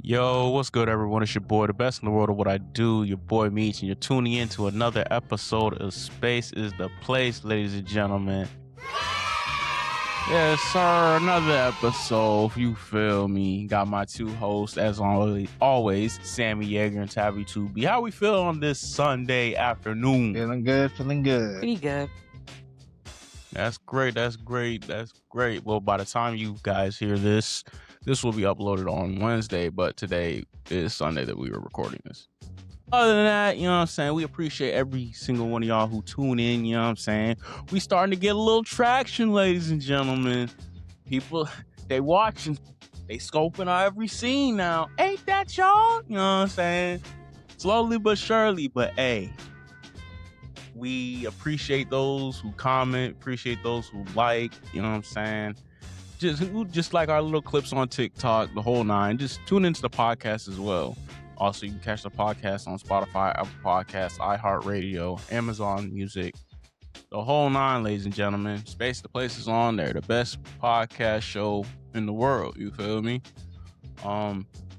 Yo, what's good, everyone? It's your boy, the best in the world of what I do, your boy Meech, and you're tuning in to another episode of Space is the Place, ladies and gentlemen. Yes, sir, another episode, you feel me. Got my two hosts, as always, Sammy Yeager and Tabby 2B. How we feel on this Sunday afternoon? Feeling good. Pretty good. That's great. Well, by the time you guys hear this will be uploaded on Wednesday, but today is Sunday that we were recording this. Other than that, you know what I'm saying, we appreciate every single one of y'all who tune in, you know what I'm saying. We starting to get a little traction, ladies and gentlemen. People, they watching, they scoping out every scene now. Ain't that y'all? You know what I'm saying? Slowly but surely, but hey, we appreciate those who comment, appreciate those who like, you know what I'm saying? Just like our little clips on TikTok, the whole nine. Just tune into the podcast as well. Also, you can catch the podcast on Spotify, Apple Podcasts, iHeartRadio, Amazon Music, the whole nine, ladies and gentlemen. Space the Place is on there, the best podcast show in the world. You feel me?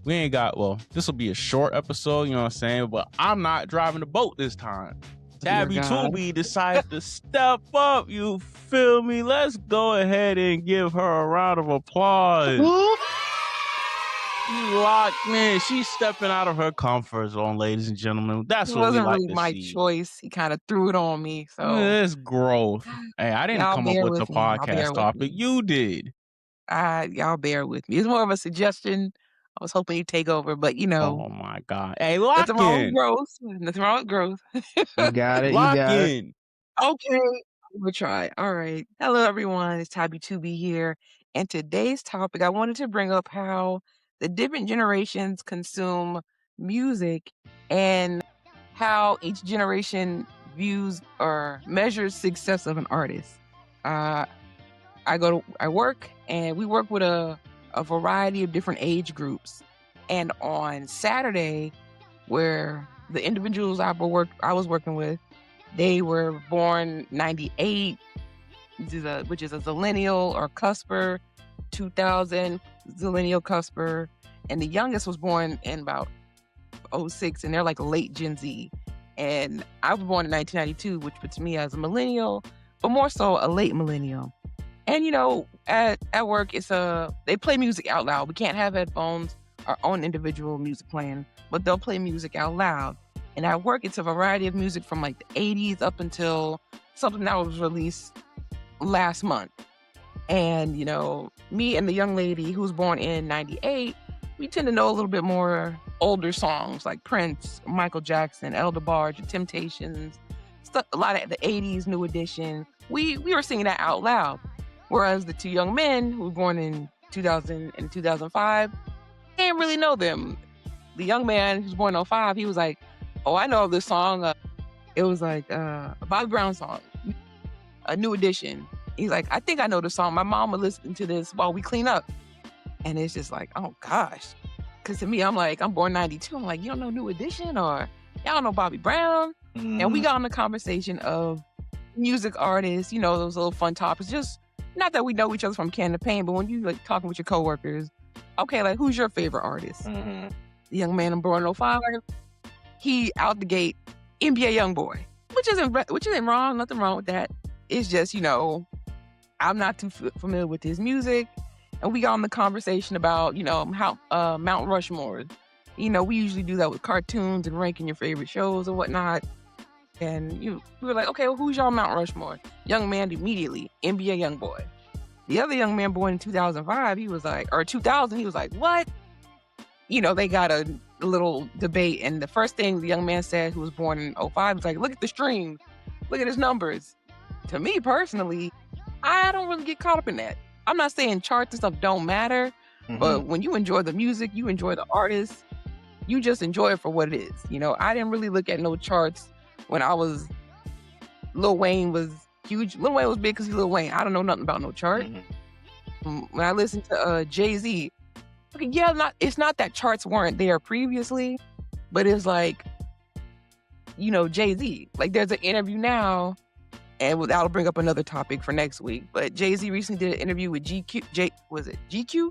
We ain't got, this will be a short episode, you know what I'm saying? But I'm not driving the boat this time. Tabby 2B decided to step up, you feel me? Let's go ahead and give her a round of applause. She locked in. She's stepping out of her comfort zone, ladies and gentlemen. That's what we like to see. It wasn't really my choice. He kind of threw it on me. So it's growth. Hey, I didn't come up with the podcast topic. You did. Y'all bear with me. It's more of a suggestion. I was hoping you'd take over, but you know. Oh my God. Hey, lock in. Nothing wrong with growth. You got it. Lock in. Okay. We'll try. All right. Hello, everyone. It's Tabby 2B here. And today's topic, I wanted to bring up how the different generations consume music and how each generation views or measures success of an artist. I work, and we work with a variety of different age groups. And on Saturday, where the individuals I was working with, they were born 98, which is a zillennial or cusper, 2000 zillennial cusper, and the youngest was born in about 06, and they're like late Gen Z. And I was born in 1992, which puts me as a millennial, but more so a late millennial. And you know, at work, they play music out loud. We can't have headphones, our own individual music playing, but they'll play music out loud. And at work, it's a variety of music from like the 80s up until something that was released last month. And, you know, me and the young lady who was born in 98, we tend to know a little bit more older songs like Prince, Michael Jackson, El DeBarge, The Temptations, stuff, a lot of the 80s, New Edition. We were singing that out loud. Whereas the two young men who were born in 2000 and 2005, didn't really know them. The young man who's born in 05, he was like, oh, I know this song. It was like a Bobby Brown song, a New Edition. He's like, I think I know the song. My mom would listen to this while we clean up. And it's just like, oh gosh. Because to me, I'm born 92. I'm like, you don't know New Edition or y'all don't know Bobby Brown? And we got on the conversation of music artists, you know, those little fun topics. Just not that we know each other from can to pain, but when you like talking with your coworkers, okay, like who's your favorite artist? The young man born in 05, he out the gate, NBA YoungBoy, which isn't wrong, nothing wrong with that. It's just, you know, I'm not too familiar with his music. And we got on the conversation about, you know, how Mount Rushmore. You know, we usually do that with cartoons and ranking your favorite shows and whatnot. And we were like, okay, well, who's y'all Mount Rushmore? Young man immediately, NBA YoungBoy. The other young man born in 2005, he was like, or 2000, he was like, what? You know, they got a little debate. And the first thing the young man said, who was born in 05, was like, look at the streams. Look at his numbers. To me personally, I don't really get caught up in that. I'm not saying charts and stuff don't matter, but when you enjoy the music, you enjoy the artist, you just enjoy it for what it is. You know, I didn't really look at no charts when Lil Wayne was huge. Lil Wayne was big because he's Lil Wayne. I don't know nothing about no chart. When I listened to Jay-Z, okay, yeah, it's not that charts weren't there previously, but it's like, you know, Jay-Z. Like there's an interview now, and that'll bring up another topic for next week. But Jay-Z recently did an interview with GQ. Was it GQ?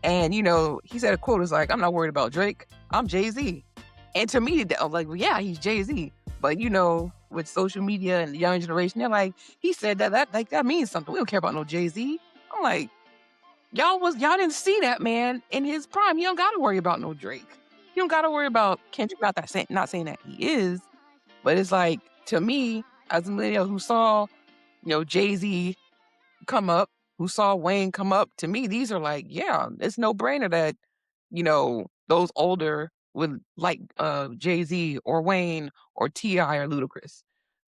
And he said a quote is like, "I'm not worried about Drake. I'm Jay-Z." And to me, I was like, well, yeah, he's Jay-Z. But with social media and the young generation, they're like, he said that means something. We don't care about no Jay-Z. I'm like, y'all didn't see that man in his prime. You don't gotta worry about no Drake. You don't gotta worry about Kendrick. Not saying that he is, but it's like, to me, as a millennial who saw, Jay-Z come up, who saw Wayne come up, to me, these are like, yeah, it's no brainer that, those older would like Jay-Z or Wayne or T.I. or Ludacris.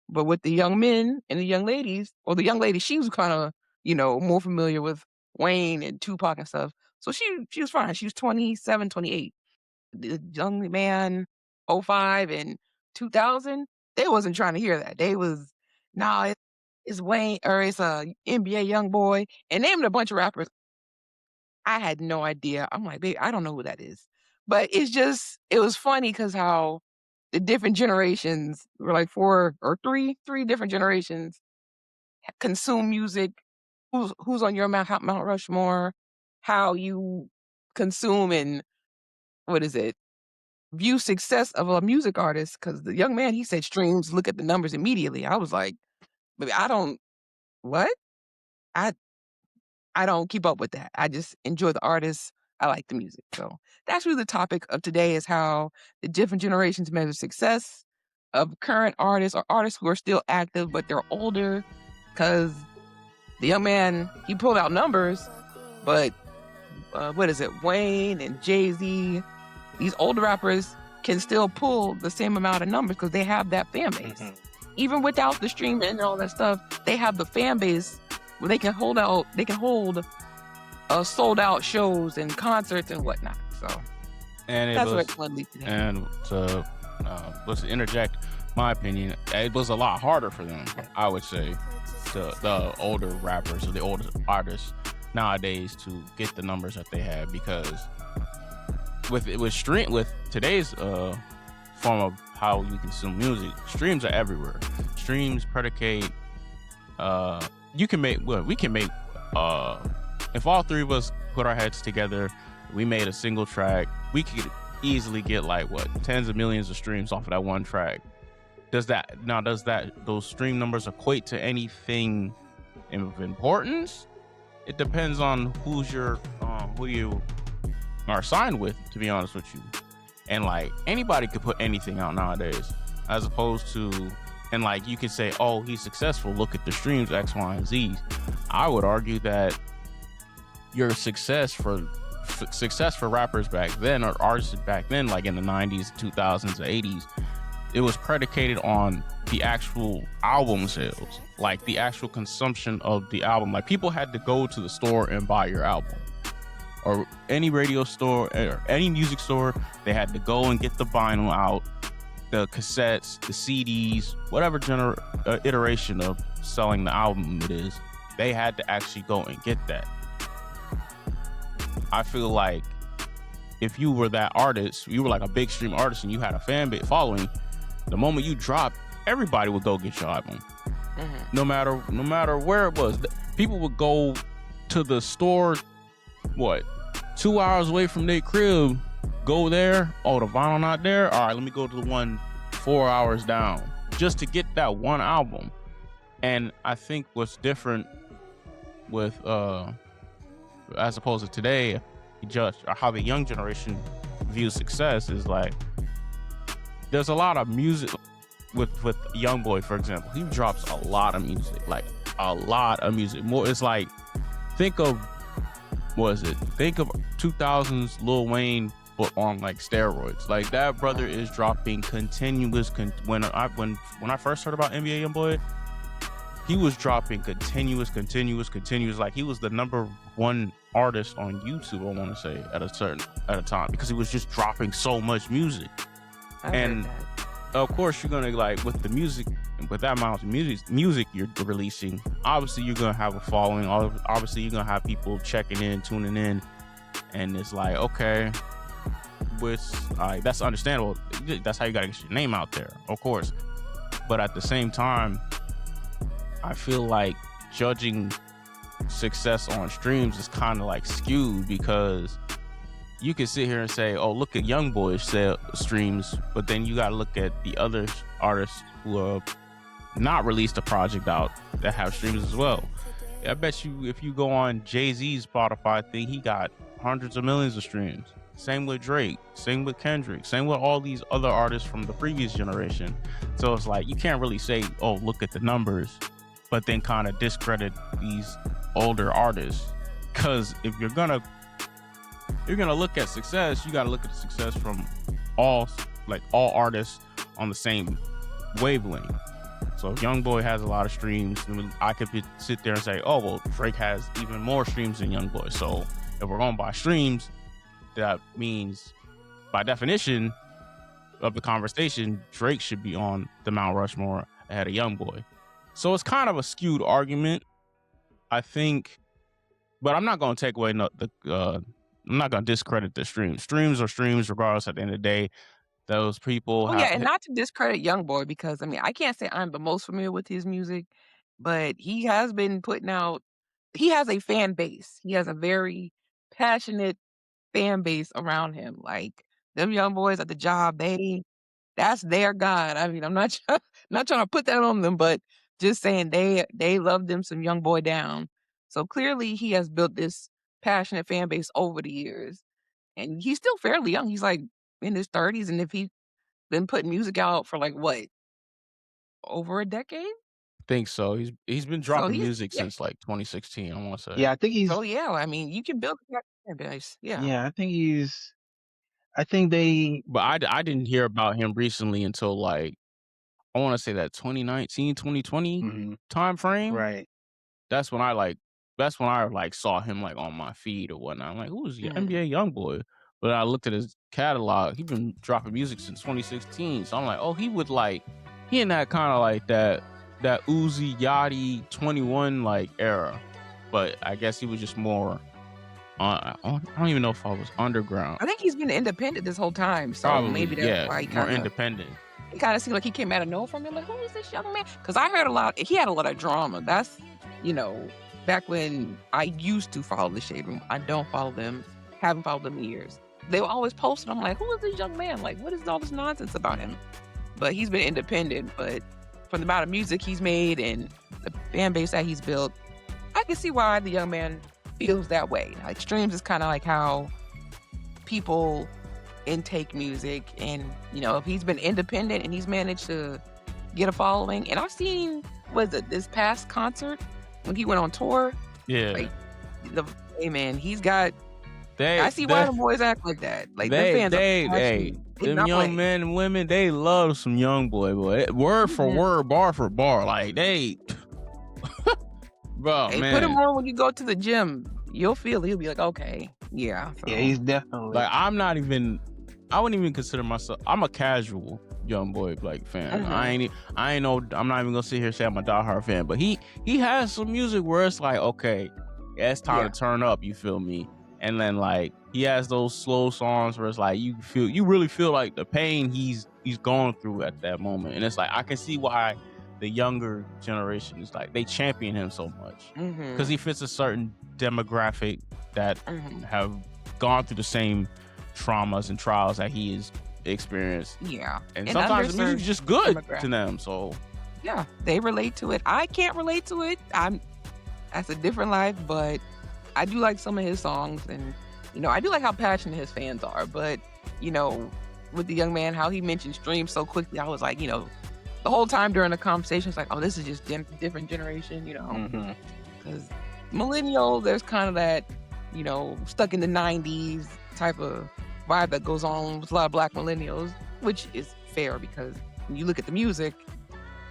But with the young men and the young ladies, or the young lady, she was kind of, more familiar with Wayne and Tupac and stuff. So she was fine. She was 27, 28. The young man, '05 and 2000, they wasn't trying to hear that. They was, nah, it's Wayne, or it's a NBA young boy, and named a bunch of rappers. I had no idea. I'm like, babe, I don't know who that is. But it was funny because how the different generations were like four or three different generations consume music. Who's on your Mount Rushmore? How you consume and, what is it? View success of a music artist. Because the young man, he said streams, look at the numbers immediately. I was like, "Baby, I don't what? I I don't keep up with that. I just enjoy the artists. I like the music." So that's really the topic of today, is how the different generations measure success of current artists, or artists who are still active but they're older. Because the young man, he pulled out numbers, but what is it? Wayne and Jay-Z, these older rappers can still pull the same amount of numbers because they have that fan base. Mhm. Even without the streaming and all that stuff, they have the fan base where they can hold sold out shows and concerts and whatnot. So And that's what I want to leave today. and to let's interject my opinion, it was a lot harder for them, I would say, the older rappers or the older artists nowadays to get the numbers that they have, because with today's form of how you consume music, streams are everywhere. Streams predicate we can make if all three of us put our heads together, we made a single track, we could easily get like tens of millions of streams off of that one track. Does those stream numbers equate to anything of importance? It depends on who you are signed with, to be honest with you. And like, anybody could put anything out nowadays, as opposed to, and like, you could say, oh, he's successful, look at the streams, X, Y, and Z. I would argue that your success for rappers back then, or artists back then, like in the 90s, 2000s, 80s, it was predicated on the actual album sales, like the actual consumption of the album. Like, people had to go to the store and buy your album, or any radio store or any music store. They had to go and get the vinyl out, the cassettes, the CDs, whatever iteration of selling the album it is. They had to actually go and get that. I feel like if you were that artist, you were like a big stream artist and you had a fan base following, the moment you dropped, everybody would go get your album. Mhm. No matter where it was. People would go to the store, 2 hours away from their crib, go there. Oh, the vinyl not there? All right, let me go to the one 4 hours down just to get that one album. And I think what's different with as opposed to today, how the young generation views success is like, there's a lot of music with YoungBoy, for example. He drops a lot of music, like a lot of music. More, it's like, think of 2000s Lil Wayne, but on like steroids. Like, that brother is dropping continuous. When I first heard about NBA YoungBoy, he was dropping continuous. Like, he was the number one artist on YouTube, I want to say, at a time, because he was just dropping so much music. I heard And that. of course, you're gonna, like, with the music, with that amount of music you're releasing, obviously you're gonna have a following. Obviously you're gonna have people checking in, tuning in, and it's like, okay, that's understandable. That's how you gotta get your name out there, of course. But at the same time, I feel like judging success on streams is kind of like skewed because you can sit here and say, "Oh, look at YoungBoy's sell streams," but then you got to look at the other artists who have not released a project out that have streams as well. I bet you if you go on Jay-Z's Spotify thing, he got hundreds of millions of streams. Same with Drake, same with Kendrick, same with all these other artists from the previous generation. So it's like you can't really say, "Oh, look at the numbers," but then kind of discredit these older artists. Because if you're gonna look at success, you got to look at the success from all all artists on the same wavelength. So if YoungBoy has a lot of streams, then I could sit there and say, "Oh, well, Drake has even more streams than YoungBoy." So if we're going by streams, that means, by definition of the conversation, Drake should be on the Mount Rushmore ahead of YoungBoy. So it's kind of a skewed argument, I think. But I'm not going to take away I'm not going to discredit the streams. Streams are streams, regardless. At the end of the day, those people Oh, yeah, have. and not to discredit YoungBoy because, I mean, I can't say I'm the most familiar with his music, but he has been putting out he has a fan base. He has a very passionate fan base around him. Like, them young boys at the job, that's their God. I mean, I'm not not trying to put that on them, but just saying they love them some Young Boy Down. So clearly he has built this passionate fan base over the years. And he's still fairly young. He's like in his 30s, and if he's been putting music out for like what, over a decade? Think so. He's been So dropping he's music yeah. since like 2016. I want to say. Yeah, I think So he's yeah, I mean, you can build a fan base. Yeah. yeah, I think they But I didn't hear about him recently until like I want to say that 2019, 2020 mhm, time frame. right. That's when I like saw him like on my feed or whatnot. I'm like, who's the Mhm. NBA YoungBoy? But I looked at his catalog. He's been dropping music since 2016. So I'm like, oh, he in that kind of like that Uzi Yachty 21 like era. But I guess he was just more I don't even know if I was underground. I think he's been independent this whole time, so Probably, maybe that's yeah, why more independent. it kinda seemed like he came out of nowhere from me, like, "Who is this young man?" Because I heard a lot he had a lot of drama. That's you know, back when I used to follow the Shade Room. I don't follow them, haven't followed them in years. They were always posting, I'm like, "Who is this young man? Like, what is all this nonsense about him?" But he's been independent, but from the amount of music he's made and the fan base that he's built, I can see why the young man feels that way. Like, streams is kinda like how people intake music and, if he's been independent and he's managed to get a following and I've seen was it this past concert when he went on tour, Yeah. like, the hey, man, he's got They I see why they the boys act like that. Like, their they fans are they passionate. hey, They do them not young play. men and women, they love some young boy. Word for Mhm. word, bar for bar. Like they bro, Hey, put him man. on when you go to the gym. You'll feel he'll be like, "Okay, yeah." Yeah, So he's definitely Like I wouldn't even consider myself I'm a casual young boy like fan. Mhm. I ain't no I'm not even gonna sit here and say I'm a diehard fan, but he has some music where it's like, okay, yeah, it's time Yeah. to turn up, you feel me? And then like he has those slow songs where it's like you really feel like the pain he's going through at that moment. And it's like I can see why the younger generation is like they champion him so much. Because Mhm. he fits a certain demographic that Mhm. have gone through the same traumas and trials that he has experienced. Yeah. And And sometimes the music's underserved just good to demographic. them. So Yeah, they relate to it. I can't relate to it. That's a different life, but I do like some of his songs and I do like how passionate his fans are, but you know, with the young man how he mentioned streams so quickly, I was like, the whole time during the conversation it's like, "Oh, this is just different generation, mhm. cuz millennials there's kind of that, stuck in the 90s type of vibe that goes on with a lot of black millennials, which is fair because when you look at the music,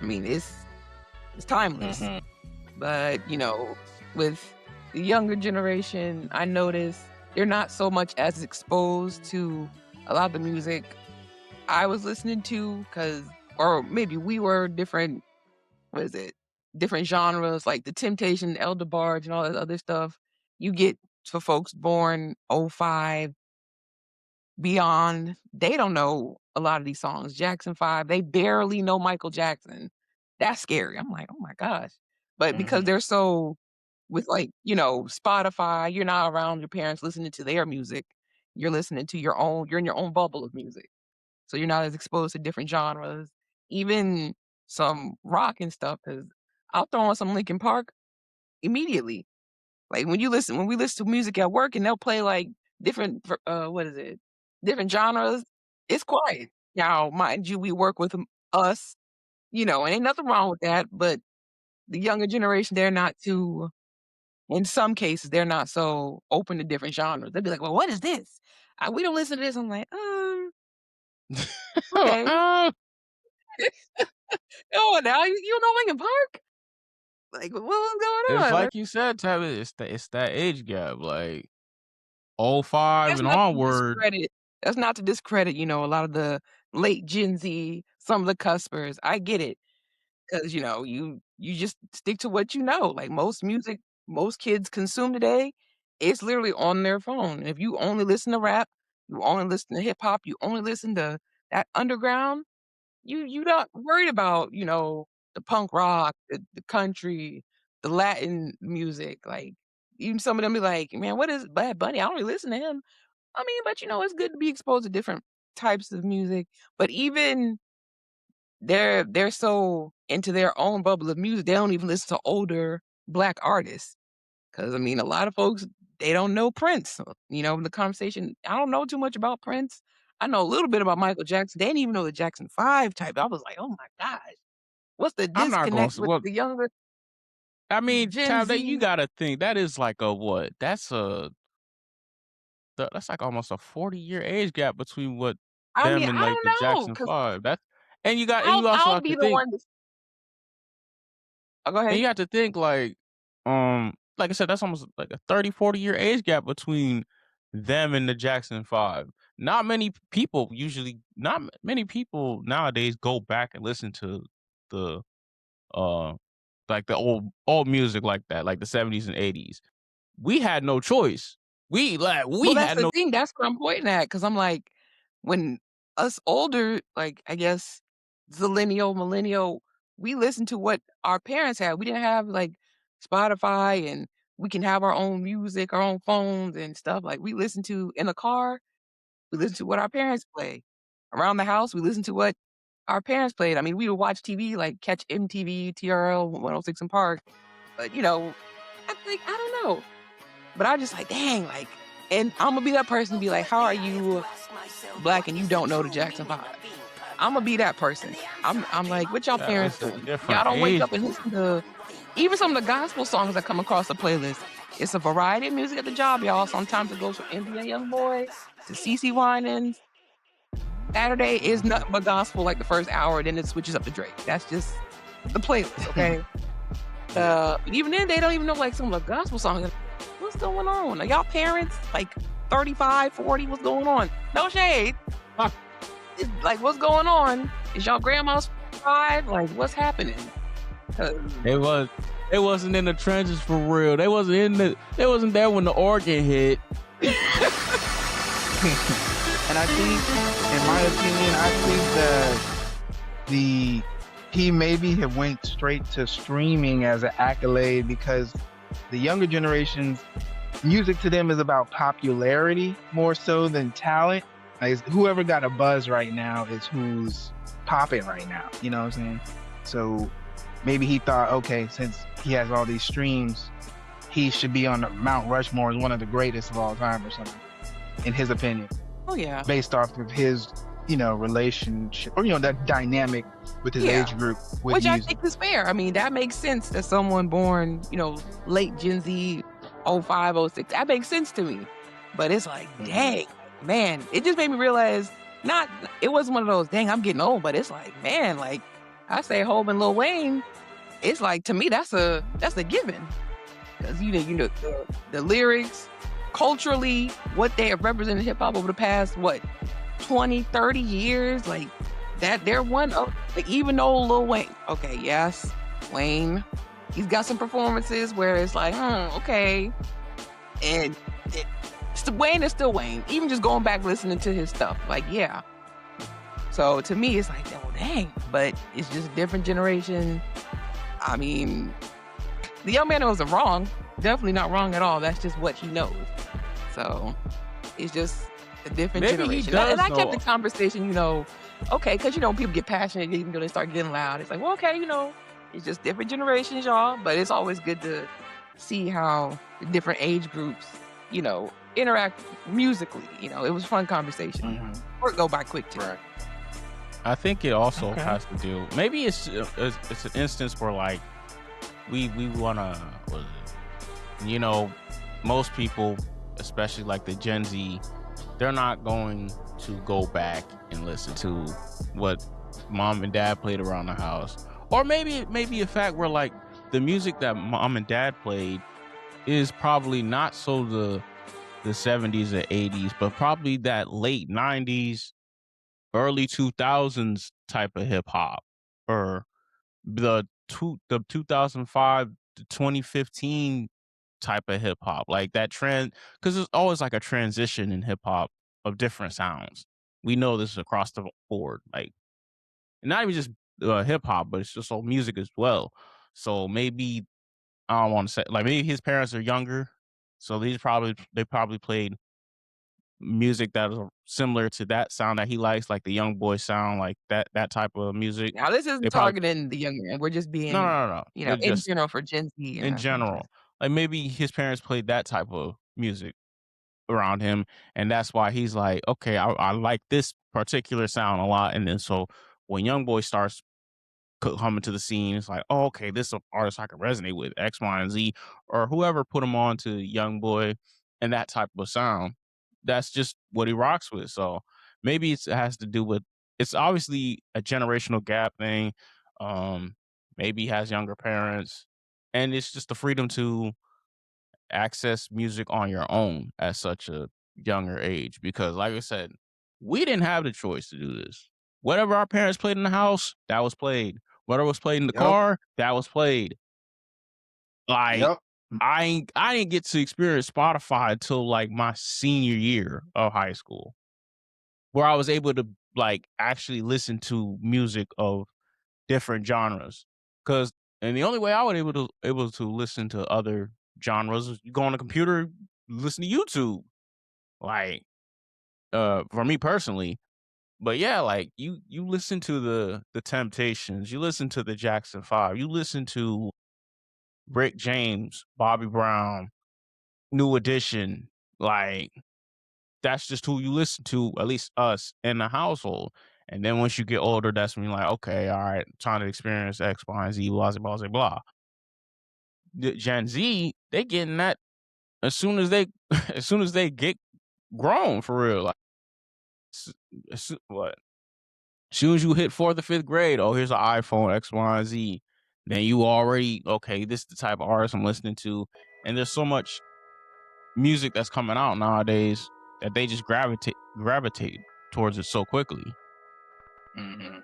I mean, it's timeless. Mhm. But, with the younger generation, I notice they're not so much as exposed to a lot of the music I was listening to or maybe we were different, what is it? Different genres like the Temptation, Elder Barge, and all that other stuff. You get for folks born '05 beyond, they don't know a lot of these songs. Jackson 5, they barely know Michael Jackson. That's scary. I'm like, "Oh my gosh." But because Mhm. they're so with like, Spotify, you're not around your parents listening to their music. You're listening to your own, you're in your own bubble of music. So you're not as exposed to different genres, even some rock and stuff. Cause I'll throw on some Linkin Park immediately. Like when we listen to music at work and they'll play like different, what is it? Different genres. It's quiet. Now, mind you, we work with us, and ain't nothing wrong with that. But the younger generation, they're not too, in some cases, they're not so open to different genres. They'll be like, well, what is this? We don't listen to this. I'm like, okay. Oh, now you don't know Linkin Park? Like, what's going It's on? like you said, Tabby. It's that age gap, like 05 That's and not to onward. discredit that's not to discredit, a lot of the late Gen Z, some of the cuspers. I get it, 'cause, you just stick to what you know. Like, most music most kids consume today, it's literally on their phone. And if you only listen to rap, you only listen to hip hop, you only listen to that underground, you not worried about, the punk rock, the country, the Latin music. Like, even some of them be like, "Man, what is Bad Bunny? I don't really listen to him." I mean, but it's good to be exposed to different types of music. But even they're so into their own bubble of music, they don't even listen to older black artists. Cause I mean, a lot of folks, they don't know Prince. The conversation, I don't know too much about Prince. I know a little bit about Michael Jackson. They didn't even know the Jackson 5 type. I was like, oh my gosh, what's the I'm not gonna disconnect with well. the younger I mean, Gen Tab, that you Z? gotta think that is like a what? That's like almost a 40-year age gap between what I mean, them and I like don't the know, Jackson cause 5. That's and you also I'll have to be the think one to. Oh, go and ahead. you have to think like I said, that's almost like a 30, 40-year age gap between them and the Jackson 5. Not many people nowadays go back and listen to the uh like the old music like that, like the 70s and 80s. We had no choice. Well, We that's had the no thing. That's what I'm pointing at. Cause I'm like, when us older, like I guess zillennial, millennial, we listened to what our parents had. We didn't have like Spotify and we can have our own music, our own phones and stuff. Like we listen to in the car, we listen to what our parents play. Around the house, we listen to what our parents played. I mean, we would watch TV, like catch MTV, TRL, 106 and Park. But I don't know. But I just like, dang, like, and I'm gonna be that person to be like, how are you black and you don't know the Jackson 5? I'm gonna be that person. I'm like, what y'all parents it's a doing? Y'all different don't wake age. up and listen to even some of the gospel songs that come across the playlist. It's a variety of music at the job, y'all. Sometimes it goes from NBA Youngboy to CeCe Winans. Saturday is nothing but gospel like the first hour, then it switches up to Drake. That's just the playlist, okay? But even then, they don't even know like some of the gospel songs. What's going on? Are y'all parents like 35, 40? What's going on? No shade. Huh. It's like, what's going on? Is y'all grandma's 5? Like, what's happening? 'Cause They wasn't in the trenches for real. They wasn't there when the organ hit. And I think, in my opinion, I think that he maybe have went straight to streaming as an accolade because the younger generations, music to them is about popularity more so than talent. Like whoever got a buzz right now is who's popping right now. You know what I'm saying? So maybe he thought, okay, since he has all these streams, he should be on the Mount Rushmore as one of the greatest of all time or something, in his opinion. oh yeah. Based off of his, relationship or, that dynamic with his Yeah. age group with Which I music. think is fair. I mean, that makes sense that someone born, late Gen Z, 05, 06. That makes sense to me. But it's like, dang, man, it just made me realize it wasn't one of those, dang, I'm getting old, but it's like, man, like I say Hov and Lil Wayne, it's like to me that's a given. Because the lyrics, culturally, what they have represented hip hop over the past 20, 30 years, like that they're one of, like, even though Lil Wayne, okay, yes, Wayne, he's got some performances where it's like, okay, and Wayne is still Wayne, even just going back listening to his stuff, like, yeah. So to me, it's like, oh dang, but it's just a different generation. I mean, the young man wasn't wrong. definitely not wrong at all. That's just what he knows. So it's just a different Maybe he generation. does And I kept know. the conversation, okay, because people get passionate even though they start getting loud. It's like, well, okay, it's just different generations, y'all. But it's always good to see how the different age groups, interact musically. It was a fun conversation. Mhm. Or it go by quick too. Right. I think it also Okay. has to do. Maybe it's an instance where like we wanna, what is it? Most people, especially like the Gen Z, they're not going to go back and listen to what mom and dad played around the house, or maybe a fact where like the music that mom and dad played is probably not so the 70s or 80s, but probably that late 90s, early 2000s type of hip hop, or the 2005 to 2015 type of hip hop, like that trend, because there's always like a transition in hip hop of different sounds. We know this across the board, like not even just hip hop, but it's just all music as well. So maybe I don't want to say like maybe his parents are younger, so they probably played music that is similar to that sound that he likes, like the Young Boy sound, like that type of music. Now this They isn't probably targeting the younger end. We're just no, being, no, no, no. They're in just general for Gen Z and in that kind of person. general. Like maybe his parents played that type of music around him, and that's why he's like, okay, I like this particular sound a lot. And then so when Young Boy starts coming to the scene, it's like, oh, okay, this is an artist I can resonate with, X, Y, and Z, or whoever put him on to Young Boy and that type of sound. That's just what he rocks with. So maybe it has to do with, it's obviously a generational gap thing. Maybe he has younger parents, and it's just the freedom to access music on your own at such a younger age. Because, like I said, we didn't have the choice to do this. Whatever our parents played in the house, that was played. Whatever was played in the Yep. car, that was played. Like Yep. I didn't get to experience Spotify until like my senior year of high school, where I was able to like actually listen to music of different genres. And the only way I was able to listen to other genres is you go on the computer, listen to YouTube. Like for me personally. But yeah, like you listen to the Temptations, you listen to the Jackson 5, you listen to Rick James, Bobby Brown, New Edition. Like that's just who you listen to, at least us in the household. And then once you get older, that's when you're like, okay, all right, time to experience X, Y, and Z, blah, blah, blah, blah. The Gen Z, they getting that as soon as they as soon as they get grown for real. Like what? As soon as you hit 4th or 5th grade, oh, here's an iPhone X, Y, and Z. Then you already, okay, this is the type of artist I'm listening to. And there's so much music that's coming out nowadays that they just gravitate towards it so quickly. Mm-hmm.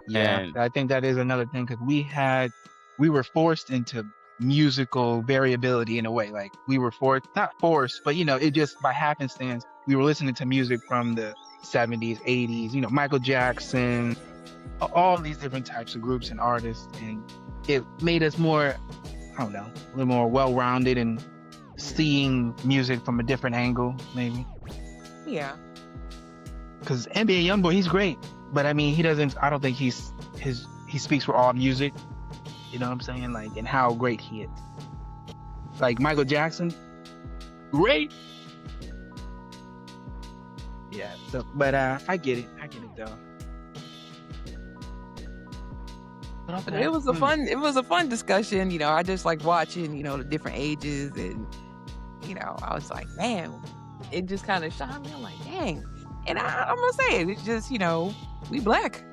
Yeah, And I think that is another thing because we were forced into musical variability in a way. Like we were not forced, but it just by happenstance, we were listening to music from the 70s, 80s, Michael Jackson, all these different types of groups and artists. And it made us more, I don't know, a little more well-rounded and seeing music from a different angle, maybe. Yeah. Because NBA Youngboy, he's great. But I mean, I don't think he speaks for all music. You know what I'm saying? Like, and how great he is. Like Michael Jackson, great. Yeah. So, but I get it though. But it was a fun discussion. I just like watching, the different ages, and I was like, man, it just kind of shocked me. I'm like, dang. And I'm gonna say it. It's just, we black.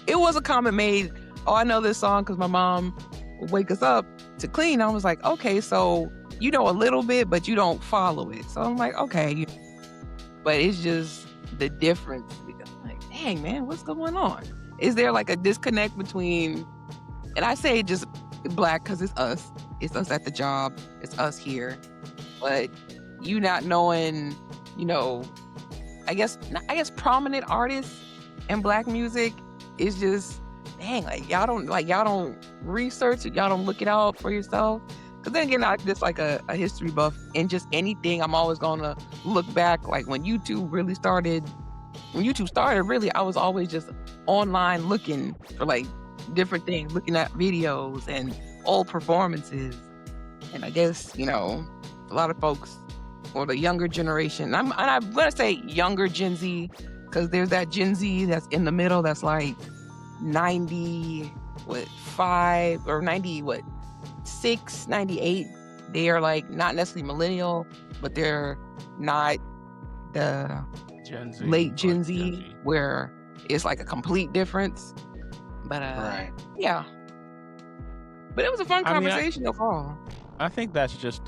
It was a comment made. Oh, I know this song because my mom would wake us up to clean. I was like, okay, so you know a little bit, but you don't follow it. So I'm like, okay. But it's just the difference. I'm like, dang, man, what's going on? Is there like a disconnect between, and I say just black because it's us. It's us at the job. It's us here. But you not knowing, I guess prominent artists in black music is just, dang, y'all don't research it, y'all don't look it out for yourself. Because then again, I'm just like a history buff, and just anything, I'm always gonna look back. Like when YouTube started, really, I was always just online looking for like different things, looking at videos and old performances. And I guess, a lot of folks, or the younger generation, and I'm gonna say younger Gen Z, because there's that Gen Z that's in the middle, that's like 95 or 6, 98. They are like not necessarily millennial, but they're not the Gen Z, late Gen like Z, where it's like a complete difference. But Right. yeah. But it was a fun I mean, conversation overall. I think that's just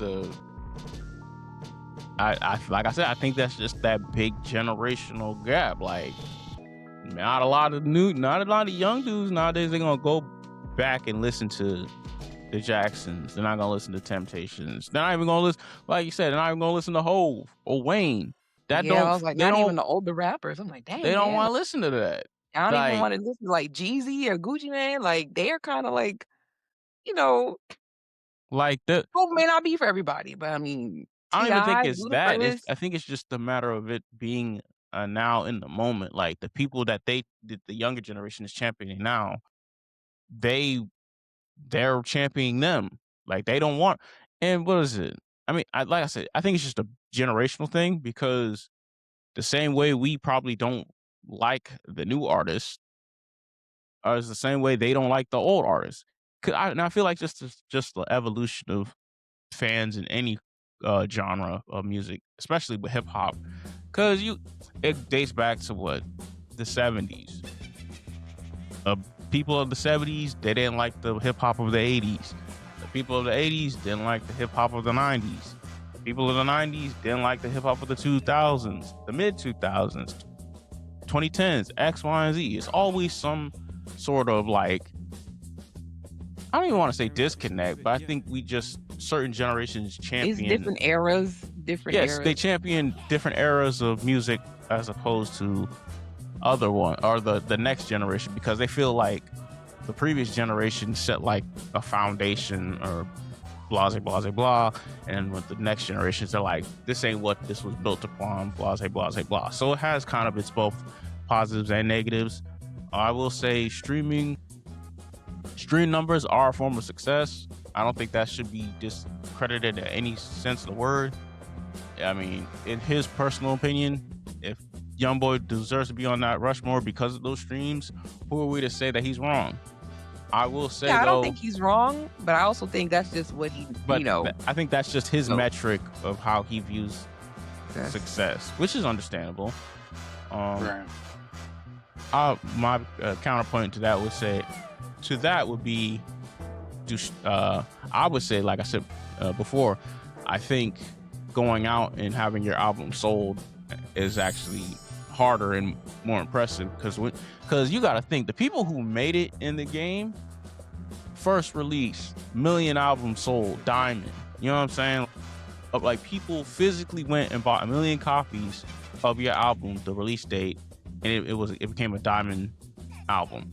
like I said, I think that's just that big generational gap. Like, not a lot of young dudes nowadays, they're gonna go back and listen to the Jacksons. They're not gonna listen to Temptations. They're not even gonna listen, like you said, they're not even gonna listen to Hove or Wayne. I was like, not even the older rappers. I'm like, dang, they don't man. want to listen to that. I don't even Like, want to listen to like Jeezy or Gucci Mane. Like, they're kind of like, you know, like the Hope may not be for everybody, but I mean, I don't even think T.I., it's that. Ludacris, I think it's just a matter of it being now in the moment. Like the people that the younger generation is championing now, they're championing them. Like they don't want. And what is it? I mean, like I said, I think it's just a generational thing, because the same way we probably don't like the new artists is the same way they don't like the old artists. And I feel like just the evolution of fans in any genre of music, especially with hip hop, because it dates back to what, the 70s. People of the 70s, they didn't like the hip hop of the 80s. The people of the 80s didn't like the hip hop of the 90s. The people of the 90s didn't like the hip hop of the 2000s, the mid 2000s, 2010s, X, Y, and Z. It's always some sort of like, I don't even want to say disconnect, but I think we just, certain generations champion. it's different eras, Yes, they champion different eras of music as opposed to other one or the next generation, because they feel like the previous generation set like a foundation or blah blah blah blah, and with the next generations they're like, this ain't what this was built upon, blah blah blah. So it has kind of its both positives and negatives. I will say stream numbers are a form of success. I don't think that should be discredited in any sense of the word. I mean, in his personal opinion, if YoungBoy deserves to be on that Rushmore because of those streams, who are we to say that he's wrong? I will say, I though, don't think he's wrong, but I also think that's just what he, but I think that's just his metric of how he views Yes. success, which is understandable. Right. My counterpoint to that would be, I would say, like I said before, I think going out and having your album sold is actually harder and more impressive, because you got to think the people who made it in the game, first release, million albums sold, diamond. You know what I'm saying? Like people physically went and bought 1 million copies of your album, the release date, and it became a diamond album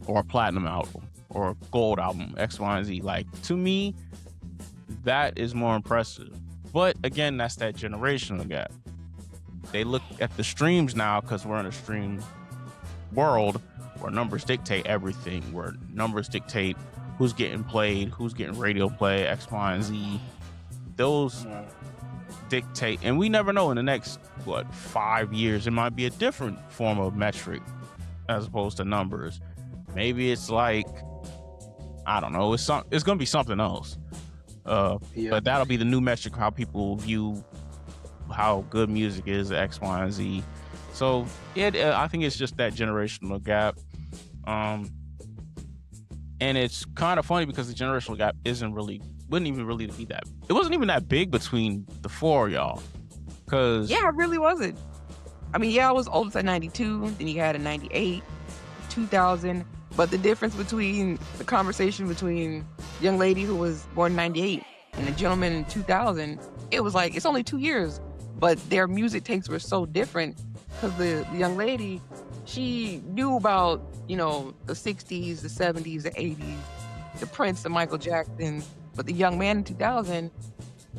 or a platinum album or a gold album, X, Y, and Z. Like, to me, that is more impressive. But again, that's that generational gap. They look at the streams now, because we're in a stream world where numbers dictate everything, where numbers dictate who's getting played, who's getting radio play, X, Y, and Z. Those dictate, and we never know in the next 5 years, it might be a different form of metric as opposed to numbers. Maybe it's like, I don't know, it's gonna be something else. But that'll be the new metric, how people view how good music is, X, Y, and Z. So I think it's just that generational gap. And it's kind of funny because the generational gap wouldn't even really be that. It wasn't even that big between the four of y'all. Cause Yeah, it really wasn't. I mean, I was oldest at 92, then you had a 98, 2000. But the difference between the conversation between the young lady who was born in 98 and the gentleman in 2000, it was like, it's only 2 years, but their music tastes were so different, because the young lady, she knew about, the 60s, the 70s, the 80s, the Prince, the Michael Jackson, But the young man in 2000,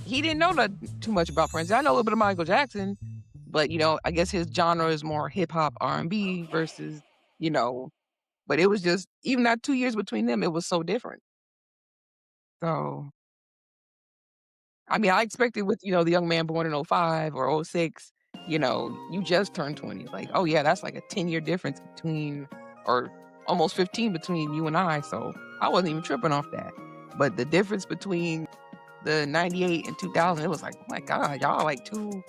he didn't know too much about Prince. I know a little bit of Michael Jackson, but I guess his genre is more hip hop, R&B versus, but it was just even that 2 years between them, it was so different. So, I mean, I expected with the young man born in 05 or 06, you just turned 20. Like, oh yeah, that's like a 10-year difference between, or almost 15 between you and I. So I wasn't even tripping off that. But the difference between the 98 and 2000, it was like, oh my God, y'all like two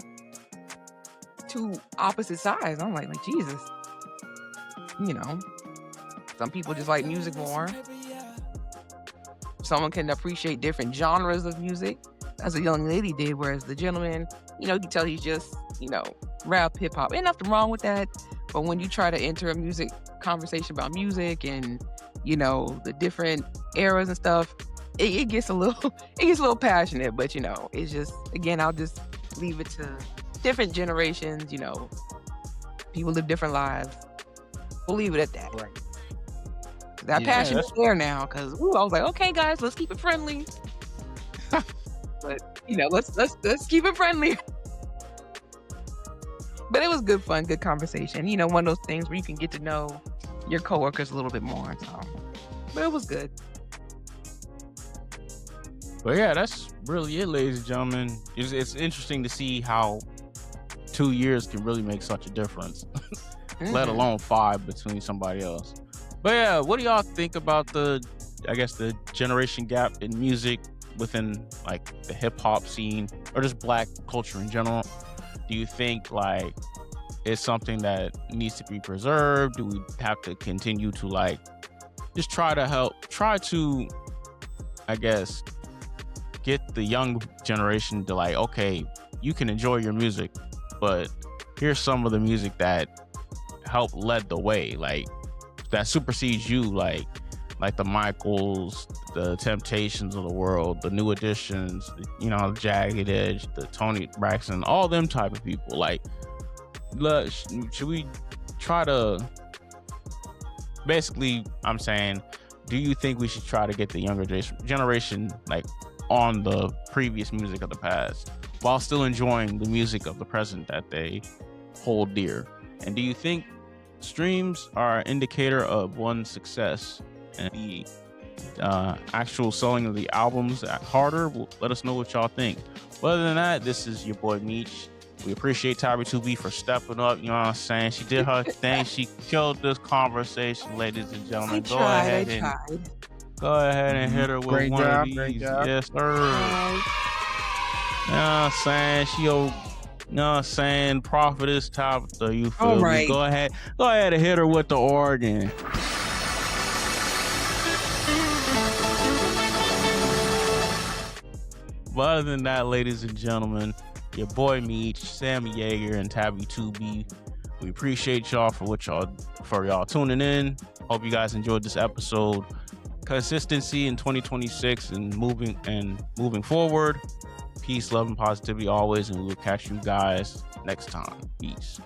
opposite sides. I'm like Jesus. Some people just like music more. Someone can appreciate different genres of music, as a young lady did, whereas the gentleman, you can tell he's just, rap, hip hop. Ain't nothing wrong with that. But when you try to enter a music conversation about music and, the different eras and stuff, it gets a little passionate. But it's just, again, I'll just leave it to different generations. People live different lives. We'll leave it at that. Right. That passion is there now, because I was like, okay, guys, let's keep it friendly. But let's keep it friendly. But it was good fun, good conversation. One of those things where you can get to know your coworkers a little bit more. So, but it was good. But yeah, that's really it, ladies and gentlemen. It's interesting to see how 2 years can really make such a difference, let alone 5 between somebody else. But yeah, what do y'all think about the generation gap in music within like the hip hop scene or just black culture in general? Do you think like it's something that needs to be preserved? Do we have to continue to like just try to get the young generation to like, okay, you can enjoy your music, but here's some of the music that helped lead the way, like that supersedes you, like the Michaels, the Temptations of the world, the New Editions, Jagged Edge, the Tony Braxton, all them type of people. Like, should we try to, basically, I'm saying, do you think we should try to get the younger generation like on the previous music of the past while still enjoying the music of the present that they hold dear? And do you think streams are an indicator of one's success, and the actual selling of the albums harder? Let us know what y'all think. But other than that, this is your boy Meech. We appreciate Tabby 2B for stepping up. You know what I'm saying? She did her thing. She killed this conversation, ladies and gentlemen. Go ahead and hit her with Great one job, of these. great job. Yes, sir. You know what I'm saying? You know what I'm saying? Prophetess Tabitha, you feel All me? right. Go ahead and hit her with the organ. But other than that, ladies and gentlemen, your boy Meech, Sammy Yeager, and Tabby 2B, we appreciate y'all for y'all tuning in. Hope you guys enjoyed this episode. Consistency in 2026 and moving forward. Peace, love, and positivity always, and we will catch you guys next time. Peace.